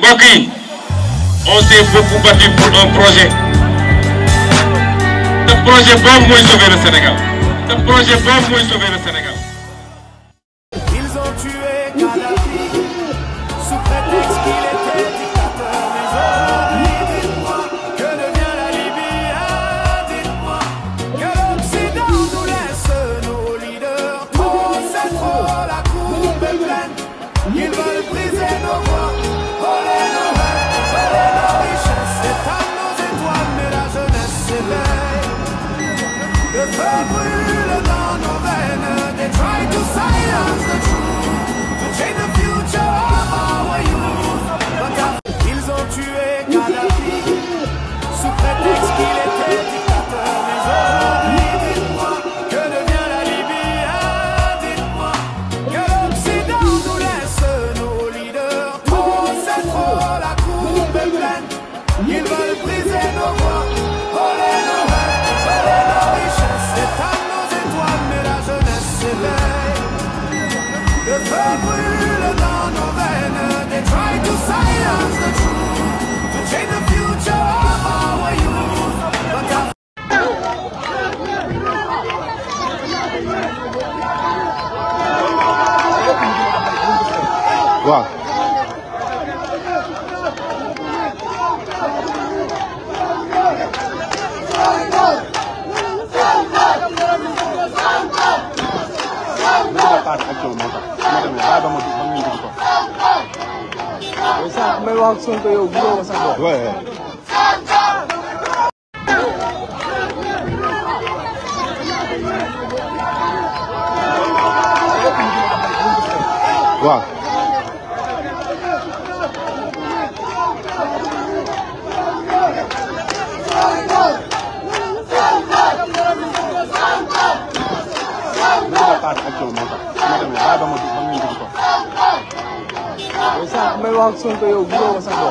mbokk yi on s'est beaucoup battu pour un projet. Ce projet boobu mooy sauver le Sénégal. Ce projet boobu mooy sauver le Sénégal. Ils ont tué Kadhafi sous prétexte qu'il était dictateur. Mais aujourd'hui, dites-moi, que devient la Libye? Ah, dites-moi, que l'Occident nous laisse nos leaders. Trop, c'est trop, la coupe est pleine. Ils veulent briser nos voies, voler nos rêves, voler nos richesses, éteindre nos étoiles, mais la jeunesse s'éveille. Le feu brûle dans nos veines. They try to silence the truth, to change the future of our youth. But ils ont tué Kadhafi sous prétexte qu'il était dictateur. Mais aujourd'hui, dites-moi, que devient la Libye? Ah, dites-moi, que l'Occident nous laisse nos leaders. Trop, c'est trop, la coupe est pleine. Ils veulent briser nos voies, voler nos rêves, voler nos richesses, éteindre nos étoiles, mais la jeunesse s'éveille. Le feu brûle dans nos veines. They try to silence the truth, to change the future of our youth. But waaw may wax ak Sonko yow gisoo ko sax doon. waaw may wax ak Sonko yow gisoo ko sax doon.